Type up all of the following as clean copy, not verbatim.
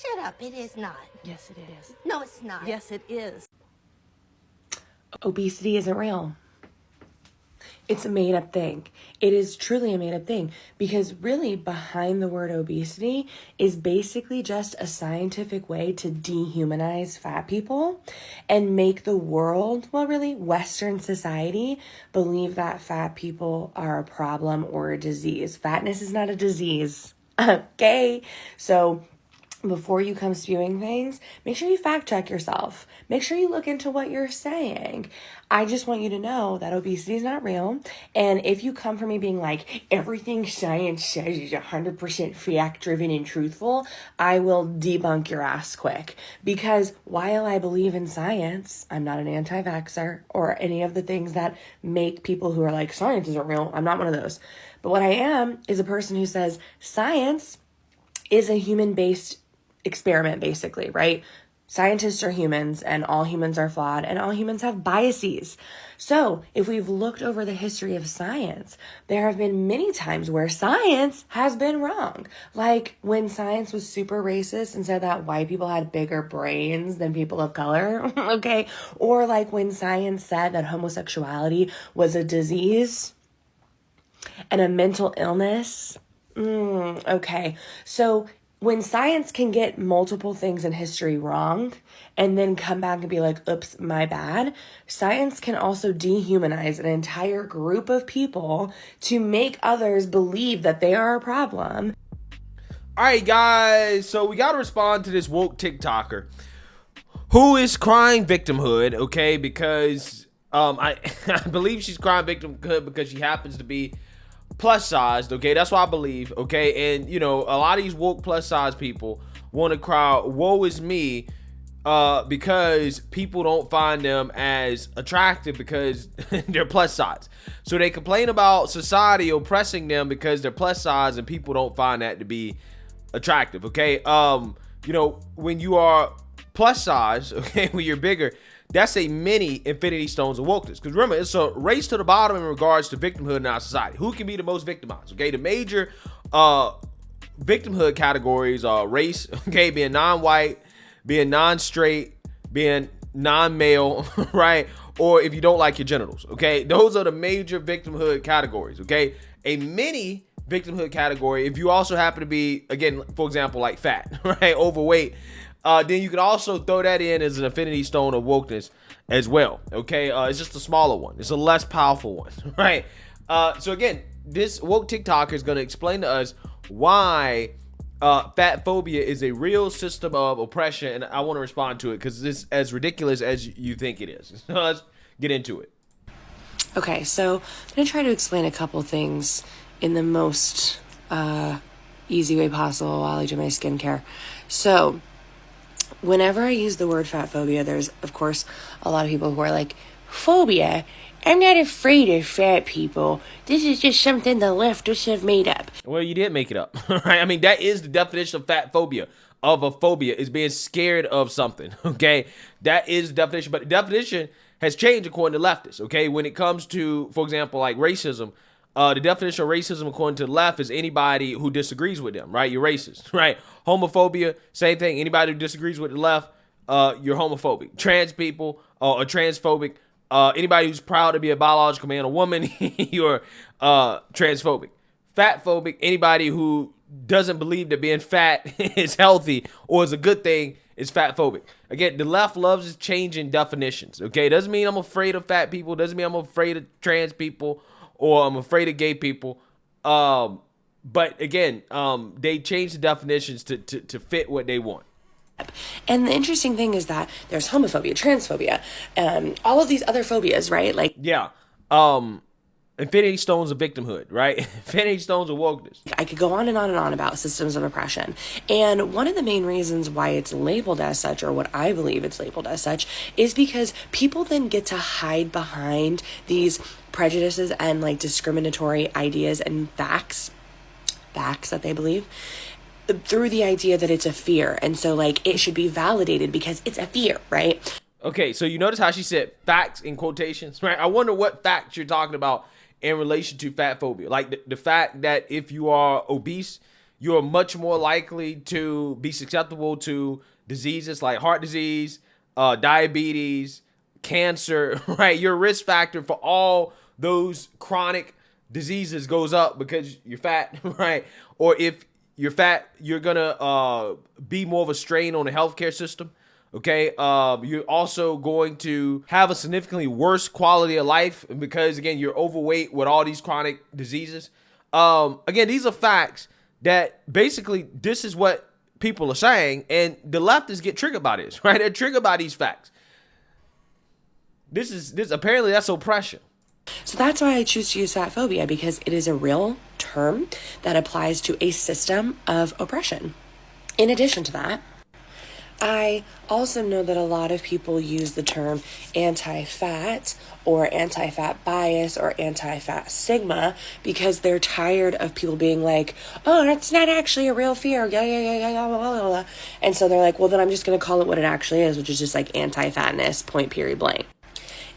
Shut up, it is not. Yes, it is. No, it's not. Yes, it is. Obesity isn't real. It's a made-up thing. It is truly a made-up thing because really behind the word obesity is basically just a scientific way to dehumanize fat people and make the world, well, really Western society, believe that fat people are a problem or a disease. Fatness is not a disease. Okay? So before you come spewing things, make sure you fact check yourself. Make sure you look into what you're saying. I just want you to know that obesity is not real. And if you come from me being like, everything science says is 100% fact-driven and truthful, I will debunk your ass quick. Because while I believe in science, I'm not an anti-vaxxer or any of the things that make people who are like, science isn't real. I'm not one of those. But what I am is a person who says science is a human-based experiment, basically, right? Scientists are humans and all humans are flawed and all humans have biases. So if we've looked over the history of science, there have been many times where science has been wrong. Like when science was super racist and said that white people had bigger brains than people of color, okay? Or like when science said that homosexuality was a disease and a mental illness. Okay, so when science can get multiple things in history wrong and then come back and be like, oops, my bad, science can also dehumanize an entire group of people to make others believe that they are a problem. All right, guys, so we got to respond to this woke TikToker who is crying victimhood, okay, because I believe she's crying victimhood because she happens to be plus sized, okay? That's what I believe, okay? And, you know, a lot of these woke plus size people want to cry, woe is me, because people don't find them as attractive because they're plus size. So they complain about society oppressing them because they're plus size and people don't find that to be attractive, okay? You know, when you are plus size, okay, when you're bigger, that's a mini infinity stones of wokeness. Because remember, it's a race to the bottom in regards to victimhood in our society. Who can be the most victimized? Okay, the major victimhood categories are race, okay, being non-white, being non-straight, being non-male, right? Or if you don't like your genitals, okay? Those are the major victimhood categories, okay? A mini victimhood category, if you also happen to be, again, for example, like fat, right, overweight, then you can also throw that in as an infinity stone of wokeness as well, okay? It's just a smaller one. It's a less powerful one, right? So again, this woke TikToker is going to explain to us why fat phobia is a real system of oppression, and I want to respond to it because it's as ridiculous as you think it is. So let's get into it. Okay, so I'm going to try to explain a couple things in the most easy way possible while I do my skincare. So whenever I use the word fat phobia, there's, of course, a lot of people who are like, phobia? I'm not afraid of fat people. This is just something the leftists have made up. Well, you did make it up, right? I mean, that is the definition of fat phobia. Of a phobia is being scared of something, okay? That is the definition, but the definition has changed according to leftists, okay? When it comes to, for example, like racism, the definition of racism according to the left is anybody who disagrees with them, right? You're racist, right? Homophobia, same thing. Anybody who disagrees with the left, you're homophobic. Trans people are transphobic. Anybody who's proud to be a biological man or woman, you're transphobic. Fatphobic, anybody who doesn't believe that being fat is healthy or is a good thing is fatphobic. Again, the left loves changing definitions, okay? Doesn't mean I'm afraid of fat people. Doesn't mean I'm afraid of trans people or I'm afraid of gay people. But again, they change the definitions to fit what they want. And the interesting thing is that there's homophobia, transphobia, all of these other phobias, right? Like, yeah. Infinity stones of victimhood, right? Infinity stones of wokeness. I could go on and on and on about systems of oppression. And one of the main reasons why it's labeled as such, or what I believe it's labeled as such, is because people then get to hide behind these prejudices and like discriminatory ideas and facts that they believe, through the idea that it's a fear. And so like it should be validated because it's a fear, right? Okay, so you notice how she said facts in quotations, right? I wonder what facts you're talking about in relation to fat phobia. Like the fact that if you are obese, you're much more likely to be susceptible to diseases like heart disease, diabetes, cancer, right? Your risk factor for all those chronic diseases goes up because you're fat, right? Or if you're fat, you're gonna be more of a strain on the healthcare system. Okay, you're also going to have a significantly worse quality of life because, again, you're overweight with all these chronic diseases. Again, these are facts that basically this is what people are saying, and the leftists get triggered by this, right? They're triggered by these facts. This apparently that's oppression. So that's why I choose to use fatphobia, because it is a real term that applies to a system of oppression. In addition to that, I also know that a lot of people use the term anti-fat or anti-fat bias or anti-fat stigma because they're tired of people being like, oh, that's not actually a real fear. Yeah, blah, blah, blah. And so they're like, well, then I'm just going to call it what it actually is, which is just like anti-fatness, point, period, blank.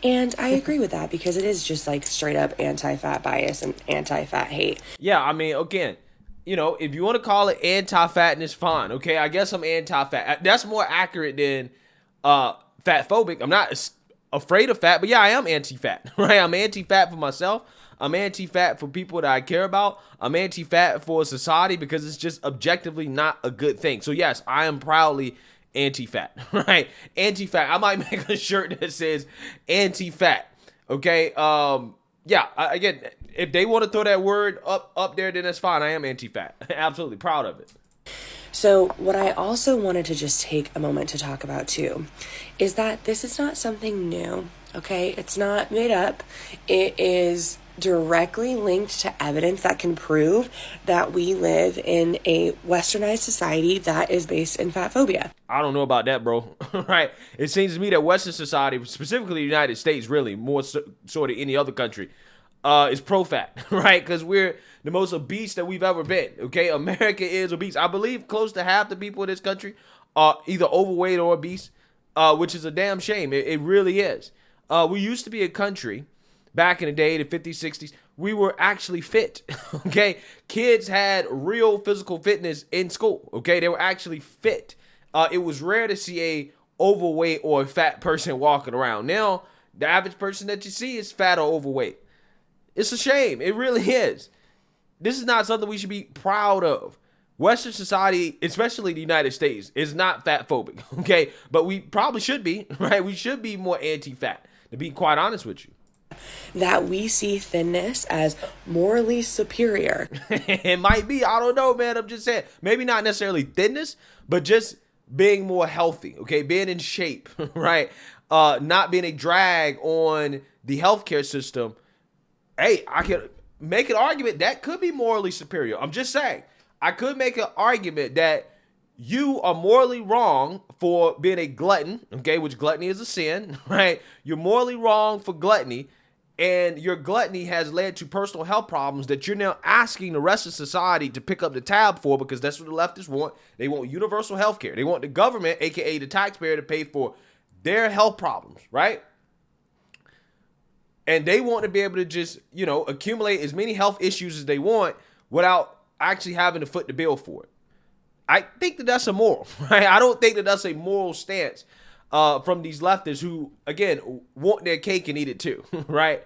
And I agree with that because it is just like straight up anti-fat bias and anti-fat hate. Yeah, I mean, again, you know, if you want to call it anti-fatness, fine. Okay, I guess I'm anti-fat. That's more accurate than fat-phobic. I'm not afraid of fat, but yeah, I am anti-fat, right? I'm anti-fat for myself. I'm anti-fat for people that I care about. I'm anti-fat for society because it's just objectively not a good thing. So yes, I am proudly anti-fat, right? Anti-fat. I might make a shirt that says anti-fat. Okay. Yeah. Again, if they want to throw that word up there, then that's fine. I am anti-fat. Absolutely proud of it. So what I also wanted to just take a moment to talk about too is that this is not something new. Okay. It's not made up. It is directly linked to evidence that can prove that we live in a westernized society that is based in fatphobia. I don't know about that, bro. Right? It seems to me that Western society, specifically the United States, really more so than any other country, is pro-fat, right? Because we're the most obese that we've ever been. Okay, America is obese. I believe close to half the people in this country are either overweight or obese, which is a damn shame. It really is. We used to be a country back in the day, the 50s, 60s, we were actually fit, okay? Kids had real physical fitness in school, okay? They were actually fit. It was rare to see a overweight or a fat person walking around. Now, the average person that you see is fat or overweight. It's a shame. It really is. This is not something we should be proud of. Western society, especially the United States, is not fat phobic, okay? But we probably should be, right? We should be more anti-fat, to be quite honest with you. That we see thinness as morally superior. It might be. I don't know, man. I'm just saying. Maybe not necessarily thinness, but just being more healthy, okay? Being in shape, right? Not being a drag on the healthcare system. Hey, I could make an argument that could be morally superior. I'm just saying. I could make an argument that you are morally wrong for being a glutton, okay? Which gluttony is a sin, right? You're morally wrong for gluttony. And your gluttony has led to personal health problems that you're now asking the rest of society to pick up the tab for because that's what the leftists want. They want universal health care. They want the government, aka the taxpayer, to pay for their health problems, right? And they want to be able to just, you know, accumulate as many health issues as they want without actually having to foot the bill for it. I think that that's immoral, right? I don't think that that's a moral stance from these leftists who, again, want their cake and eat it too, right?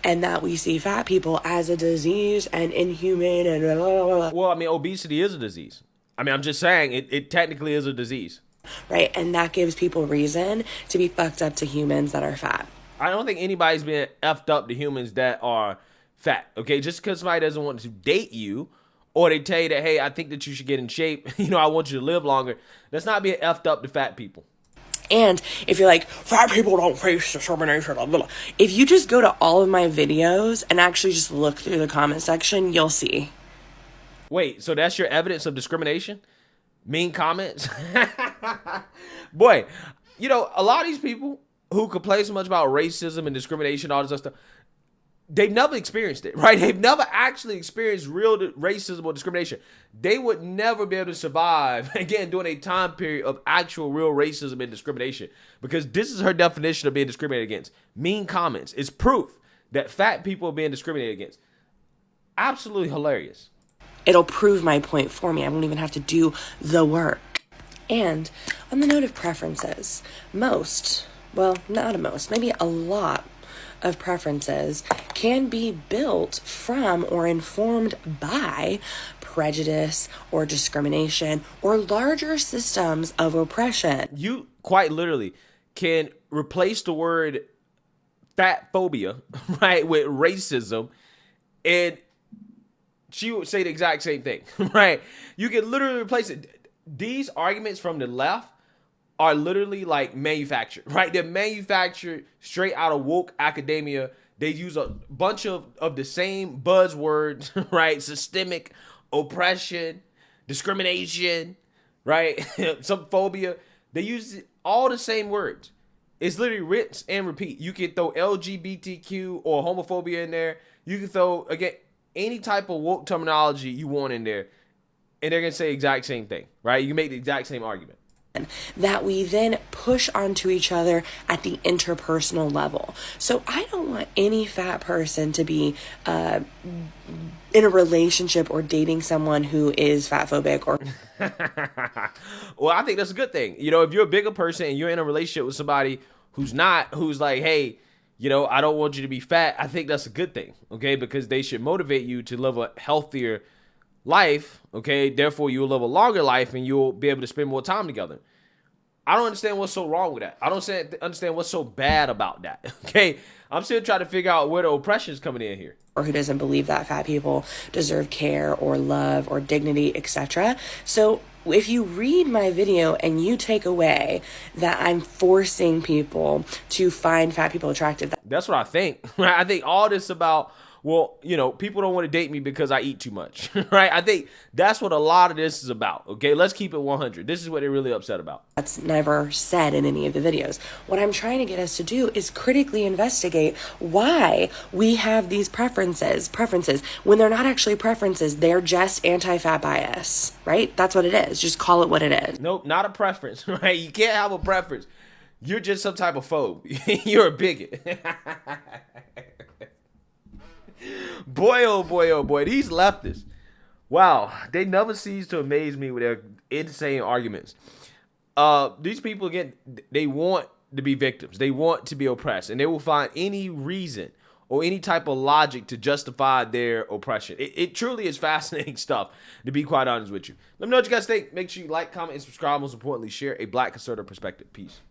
And that we see fat people as a disease and inhuman and blah, blah, blah. Well, I mean, obesity is a disease. I mean, I'm just saying it technically is a disease. Right, and that gives people reason to be fucked up to humans that are fat. I don't think anybody's being effed up to humans that are fat, okay? Just because somebody doesn't want to date you or they tell you that, hey, I think that you should get in shape, you know, I want you to live longer, that's not being effed up to fat people. And if you're like, fat people don't face discrimination, blah, blah, blah. If you just go to all of my videos and actually just look through the comment section, you'll see. Wait, so that's your evidence of discrimination? Mean comments? Boy, you know, a lot of these people who complain so much about racism and discrimination, all this other stuff, they've never experienced it, right? They've never actually experienced real racism or discrimination. They would never be able to survive, again, during a time period of actual real racism and discrimination, because this is her definition of being discriminated against. Mean comments is proof that fat people are being discriminated against. Absolutely hilarious. It'll prove my point for me. I won't even have to do the work. And on the note of preferences, maybe a lot of preferences can be built from or informed by prejudice or discrimination or larger systems of oppression. You quite literally can replace the word fatphobia, right, with racism, and she would say the exact same thing, right? You can literally replace it. These arguments from the left are literally like manufactured, right? They're manufactured straight out of woke academia. They use a bunch of the same buzzwords, right? Systemic oppression, discrimination, right? Some phobia. They use all the same words. It's literally rinse and repeat. You can throw LGBTQ or homophobia in there. You can throw, again, any type of woke terminology you want in there, and they're going to say the exact same thing, right? You can make the exact same argument. That we then push onto each other at the interpersonal level. So I don't want any fat person to be in a relationship or dating someone who is fatphobic or... Well, I think that's a good thing. You know, if you're a bigger person and you're in a relationship with somebody who's like, hey, you know, I don't want you to be fat, I think that's a good thing, okay? Because they should motivate you to live a healthier life, okay? Therefore, you'll live a longer life and you'll be able to spend more time together. I don't understand what's so wrong with that. I don't understand what's so bad about that, okay? I'm still trying to figure out where the oppression is coming in here. Or who doesn't believe that fat people deserve care or love or dignity, etc. So if you read my video and you take away that I'm forcing people to find fat people attractive. That's what I think. I think all this about, well, you know, people don't want to date me because I eat too much, right? I think that's what a lot of this is about, okay? Let's keep it 100. This is what they're really upset about. That's never said in any of the videos. What I'm trying to get us to do is critically investigate why we have these preferences, when they're not actually preferences, they're just anti-fat bias, right? That's what it is. Just call it what it is. Nope, not a preference, right? You can't have a preference. You're just some type of phobe. You're a bigot. Boy, oh boy, oh boy. These leftists, wow, they never cease to amaze me with their insane arguments. These people, again, they want to be victims. They want to be oppressed, and they will find any reason or any type of logic to justify their oppression. It truly is fascinating stuff, to be quite honest with you. Let me know what you guys think. Make sure you like, comment, and subscribe. Most importantly, share a Black conservative perspective. Peace.